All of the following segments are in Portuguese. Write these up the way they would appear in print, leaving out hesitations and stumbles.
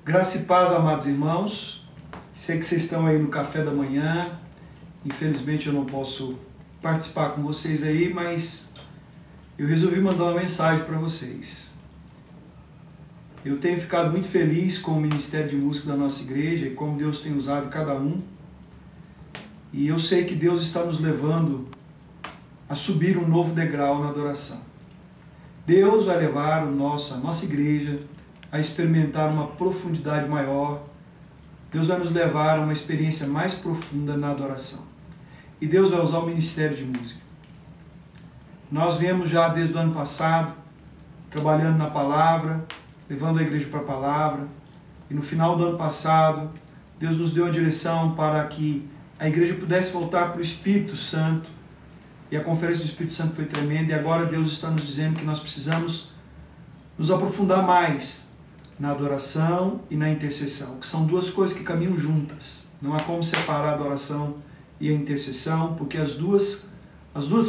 Graça e paz, amados irmãos. Sei que vocês estão aí no café da manhã. Infelizmente eu não posso participar com vocês aí, mas eu resolvi mandar uma mensagem para vocês. Eu tenho ficado muito feliz com o ministério de música da nossa igreja e como Deus tem usado cada um. E eu sei que Deus está nos levando a subir um novo degrau na adoração. Deus vai levar a nossa igreja a experimentar uma profundidade maior. Deus vai nos levar a uma experiência mais profunda na adoração. E Deus vai usar o ministério de música. Nós viemos já desde o ano passado, trabalhando na palavra, levando a igreja para a palavra. E no final do ano passado, Deus nos deu a direção para que a igreja pudesse voltar para o Espírito Santo. E a conferência do Espírito Santo foi tremenda. E agora Deus está nos dizendo que nós precisamos nos aprofundar mais na adoração e na intercessão, que são duas coisas que caminham juntas. Não há como separar a adoração e a intercessão, porque as duas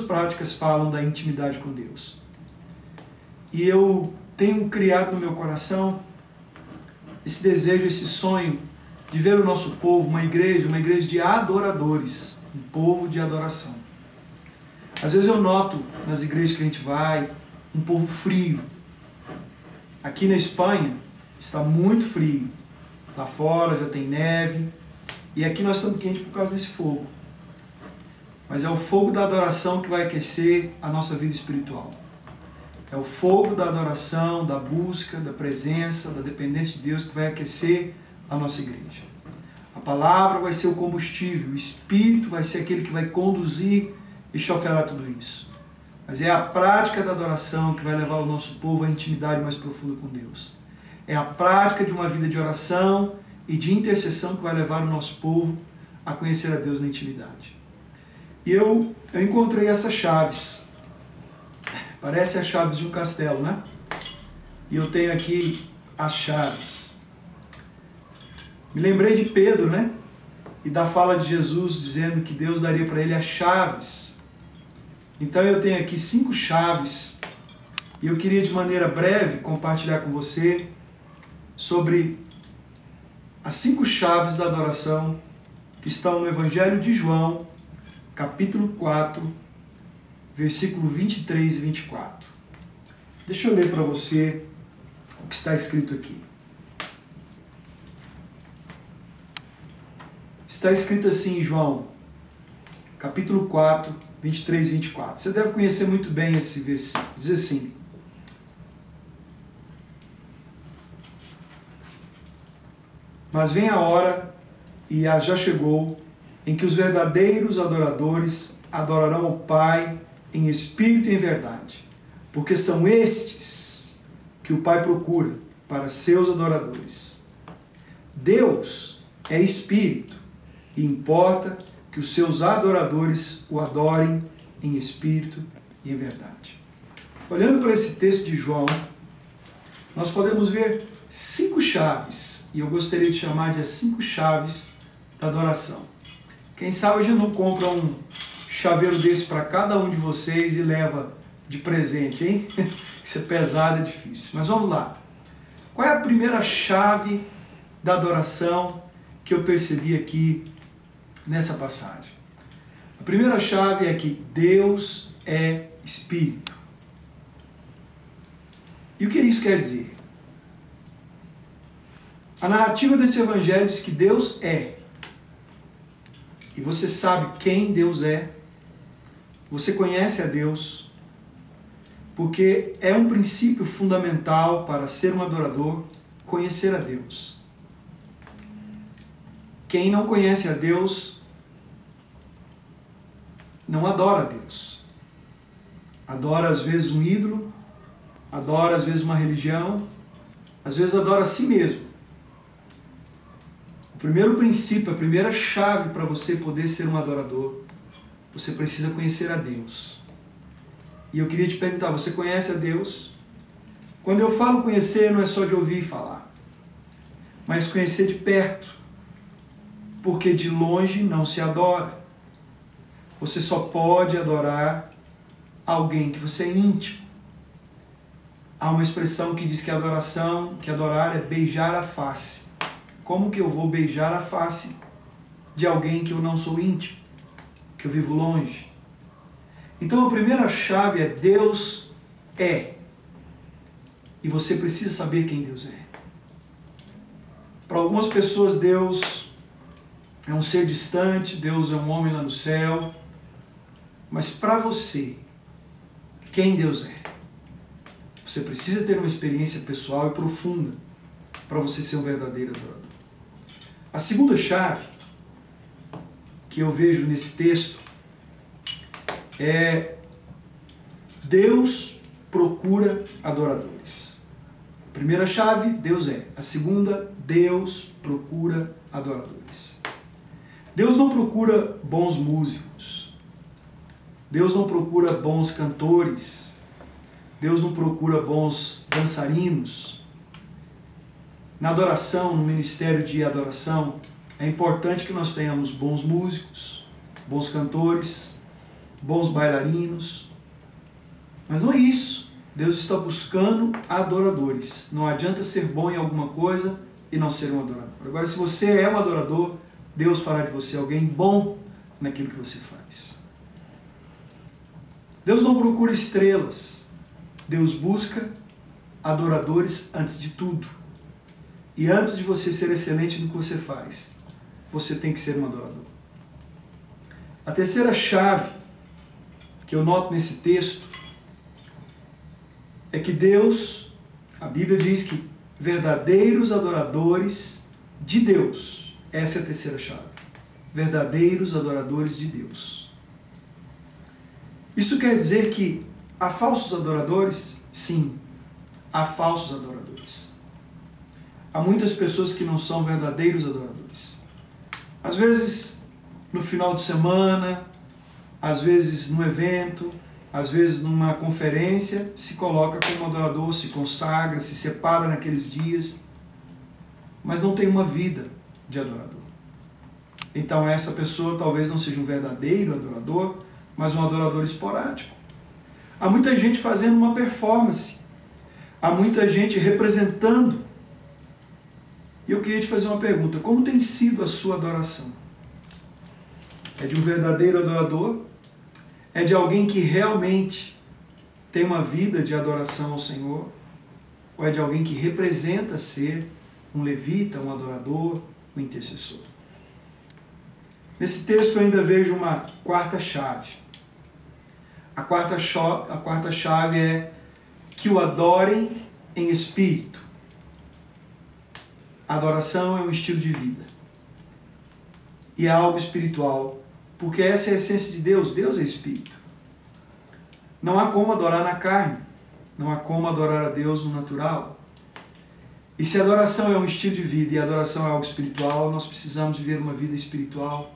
práticas falam da intimidade com Deus. E eu tenho criado no meu coração esse desejo, esse sonho de ver o nosso povo, uma igreja de adoradores, um povo de adoração. Às vezes eu noto nas igrejas que a gente vai, um povo frio. Aqui na Espanha está muito frio. Lá fora já tem neve. E aqui nós estamos quentes por causa desse fogo. Mas é o fogo da adoração que vai aquecer a nossa vida espiritual. É o fogo da adoração, da busca, da presença, da dependência de Deus que vai aquecer a nossa igreja. A palavra vai ser o combustível, o Espírito vai ser aquele que vai conduzir e choferar tudo isso. Mas é a prática da adoração que vai levar o nosso povo à intimidade mais profunda com Deus. É a prática de uma vida de oração e de intercessão que vai levar o nosso povo a conhecer a Deus na intimidade. E eu encontrei essas chaves. Parece as chaves de um castelo, né? E eu tenho aqui as chaves. Me lembrei de Pedro, né? E da fala de Jesus dizendo que Deus daria para ele as chaves. Então eu tenho aqui 5 chaves. E eu queria de maneira breve compartilhar com você sobre as 5 chaves da adoração que estão no Evangelho de João, capítulo 4, versículo 23 e 24. Deixa eu ler para você o que está escrito aqui. Está escrito assim em João, capítulo 4, 23 e 24. Você deve conhecer muito bem esse versículo. Diz assim: mas vem a hora, e já chegou, em que os verdadeiros adoradores adorarão o Pai em espírito e em verdade, porque são estes que o Pai procura para seus adoradores. Deus é espírito, e importa que os seus adoradores o adorem em espírito e em verdade. Olhando para esse texto de João, nós podemos ver 5 chaves, e eu gostaria de chamar de as 5 chaves da adoração. Quem sabe a gente não compra um chaveiro desse para cada um de vocês e leva de presente, hein? Isso é pesado, é difícil. Mas vamos lá. Qual é a primeira chave da adoração que eu percebi aqui nessa passagem? A primeira chave é que Deus é Espírito. E o que isso quer dizer? A narrativa desse evangelho diz que Deus é. E você sabe quem Deus é. Você conhece a Deus. Porque é um princípio fundamental para ser um adorador, conhecer a Deus. Quem não conhece a Deus, não adora a Deus. Adora às vezes um ídolo, adora às vezes uma religião, às vezes adora a si mesmo. O primeiro princípio, a primeira chave para você poder ser um adorador, você precisa conhecer a Deus. E eu queria te perguntar, você conhece a Deus? Quando eu falo conhecer, não é só de ouvir falar, mas conhecer de perto, porque de longe não se adora. Você só pode adorar alguém que você é íntimo. há uma expressão que diz que adoração, que adorar é beijar a face. Como que eu vou beijar a face de alguém que eu não sou íntimo, que eu vivo longe? Então a primeira chave é Deus é. E você precisa saber quem Deus é. Para algumas pessoas Deus é um ser distante, Deus é um homem lá no céu. Mas para você, quem Deus é? Você precisa ter uma experiência pessoal e profunda para você ser um verdadeiro adorador. A segunda chave que eu vejo nesse texto é Deus procura adoradores. A primeira chave, Deus é. A segunda, Deus procura adoradores. Deus não procura bons músicos. Deus não procura bons cantores. Deus não procura bons dançarinos. Na adoração, no ministério de adoração, é importante que nós tenhamos bons músicos, bons cantores, bons bailarinos. Mas não é isso. Deus está buscando adoradores. Não adianta ser bom em alguma coisa e não ser um adorador. Agora, se você é um adorador, Deus fará de você alguém bom naquilo que você faz. Deus não procura estrelas. Deus busca adoradores antes de tudo. E antes de você ser excelente no que você faz, você tem que ser um adorador. A terceira chave que eu noto nesse texto é que Deus, a Bíblia diz que verdadeiros adoradores de Deus, essa é a terceira chave. Verdadeiros adoradores de Deus. Isso quer dizer que há falsos adoradores? Sim, há falsos adoradores. Há muitas pessoas que não são verdadeiros adoradores. Às vezes, no final de semana, às vezes no evento, às vezes numa conferência, se coloca como adorador, se consagra, se separa naqueles dias, mas não tem uma vida de adorador. Então essa pessoa talvez não seja um verdadeiro adorador, mas um adorador esporádico. Há muita gente fazendo uma performance, há muita gente representando. E eu queria te fazer uma pergunta: como tem sido a sua adoração? É de um verdadeiro adorador? É de alguém que realmente tem uma vida de adoração ao Senhor? Ou é de alguém que representa ser um levita, um adorador, um intercessor? Nesse texto eu ainda vejo uma quarta chave. A quarta chave é que o adorem em espírito. A adoração é um estilo de vida. E é algo espiritual. Porque essa é a essência de Deus. Deus é espírito. Não há como adorar na carne. Não há como adorar a Deus no natural. E se a adoração é um estilo de vida e a adoração é algo espiritual, nós precisamos viver uma vida espiritual.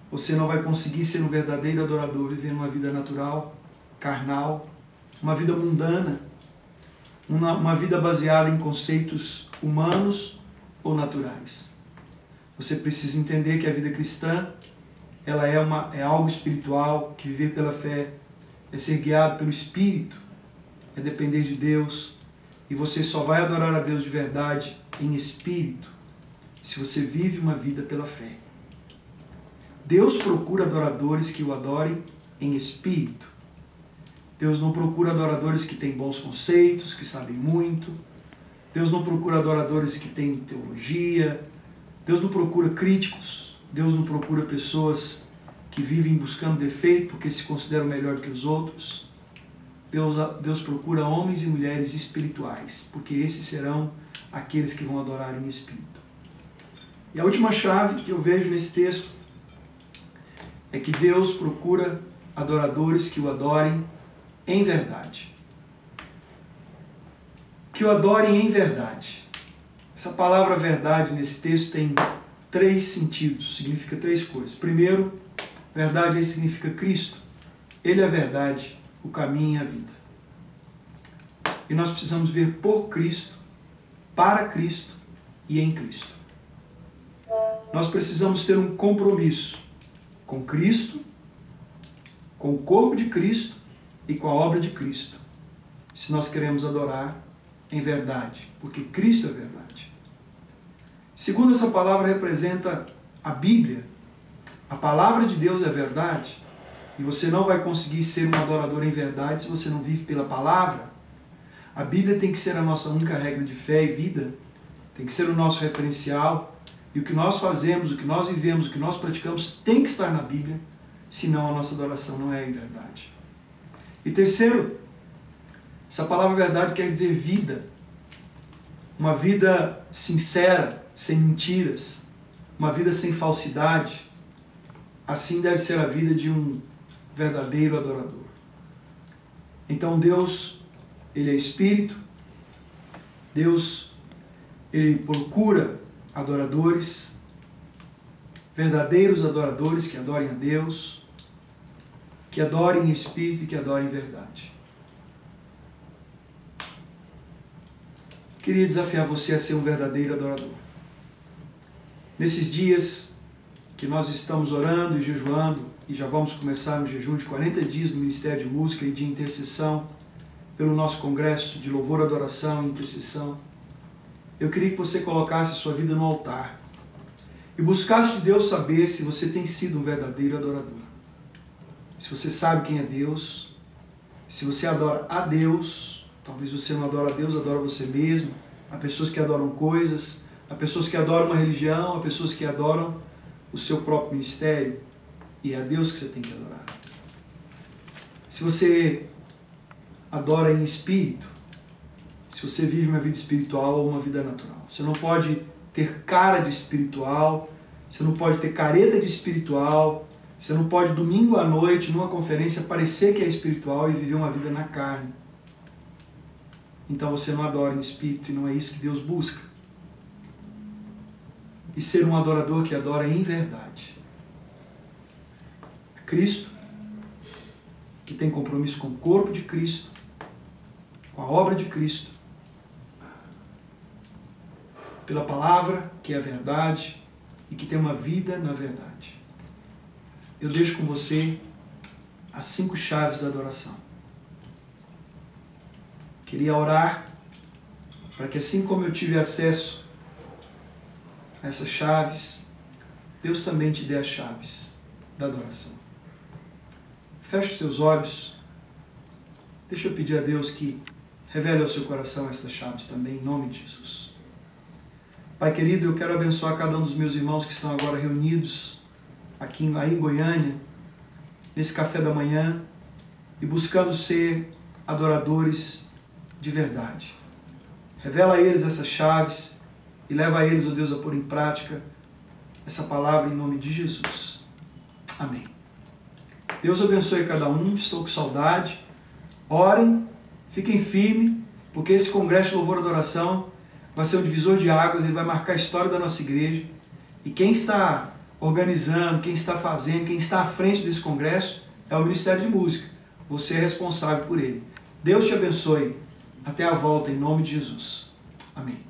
Você não vai conseguir ser um verdadeiro adorador vivendo uma vida natural, carnal, uma vida mundana, uma vida baseada em conceitos humanos ou naturais. Você precisa entender que a vida cristã ela é algo espiritual, que viver pela fé é ser guiado pelo Espírito, é depender de Deus, e você só vai adorar a Deus de verdade em espírito, se você vive uma vida pela fé. Deus procura adoradores que o adorem em espírito. Deus não procura adoradores que têm bons conceitos, que sabem muito. Deus não procura adoradores que têm teologia. Deus não procura críticos. Deus não procura pessoas que vivem buscando defeito porque se consideram melhor do que os outros. Deus procura homens e mulheres espirituais, porque esses serão aqueles que vão adorar em espírito. E a última chave que eu vejo nesse texto é que Deus procura adoradores que o adorem em verdade. Que o adorem em verdade. Essa palavra verdade nesse texto tem 3 sentidos, significa 3 coisas. Primeiro, verdade aí significa Cristo. Ele é a verdade, o caminho e a vida. E nós precisamos ver por Cristo, para Cristo e em Cristo. Nós precisamos ter um compromisso com Cristo, com o corpo de Cristo e com a obra de Cristo, se nós queremos adorar em verdade, porque Cristo é verdade. Segundo, essa palavra representa a Bíblia. A palavra de Deus é verdade, e você não vai conseguir ser um adorador em verdade se você não vive pela palavra. A Bíblia tem que ser a nossa única regra de fé e vida, tem que ser o nosso referencial, e o que nós fazemos, o que nós vivemos, o que nós praticamos tem que estar na Bíblia, senão a nossa adoração não é em verdade. E terceiro, essa palavra verdade quer dizer vida, uma vida sincera, sem mentiras, uma vida sem falsidade. Assim deve ser a vida de um verdadeiro adorador. Então Deus, Ele é Espírito, Deus, Ele procura adoradores, verdadeiros adoradores que adorem a Deus, que adorem em Espírito e que adorem em verdade. Queria desafiar você a ser um verdadeiro adorador. Nesses dias que nós estamos orando e jejuando, e já vamos começar no jejum de 40 dias no Ministério de Música e de intercessão, pelo nosso congresso de louvor, adoração e intercessão, eu queria que você colocasse a sua vida no altar e buscasse de Deus saber se você tem sido um verdadeiro adorador. Se você sabe quem é Deus, se você adora a Deus, talvez você não adora a Deus, adora você mesmo. Há pessoas que adoram coisas, há pessoas que adoram uma religião, há pessoas que adoram o seu próprio ministério, e é a Deus que você tem que adorar. Se você adora em espírito, se você vive uma vida espiritual ou uma vida natural, você não pode ter cara de espiritual, você não pode ter careta de espiritual, você não pode domingo à noite numa conferência parecer que é espiritual e viver uma vida na carne. Então você não adora em espírito e não é isso que Deus busca. E ser um adorador que adora em verdade. Cristo, que tem compromisso com o corpo de Cristo, com a obra de Cristo, pela palavra, que é a verdade, e que tem uma vida na verdade. Eu deixo com você as 5 chaves da adoração. Queria orar para que, assim como eu tive acesso a essas chaves, Deus também te dê as chaves da adoração. Feche os teus olhos. Deixa eu pedir a Deus que revele ao seu coração essas chaves também, em nome de Jesus. Pai querido, eu quero abençoar cada um dos meus irmãos que estão agora reunidos aqui aí em Goiânia, nesse café da manhã, e buscando ser adoradores de verdade. Revela a eles essas chaves e leva a eles, ó Deus, a pôr em prática essa palavra em nome de Jesus. Amém. Deus abençoe cada um, estou com saudade. Orem, fiquem firmes, porque esse congresso de louvor e adoração vai ser um divisor de águas, ele vai marcar a história da nossa igreja. E quem está organizando, quem está fazendo, quem está à frente desse congresso é o Ministério de Música. Você é responsável por ele. Deus te abençoe. Até a volta, em nome de Jesus. Amém.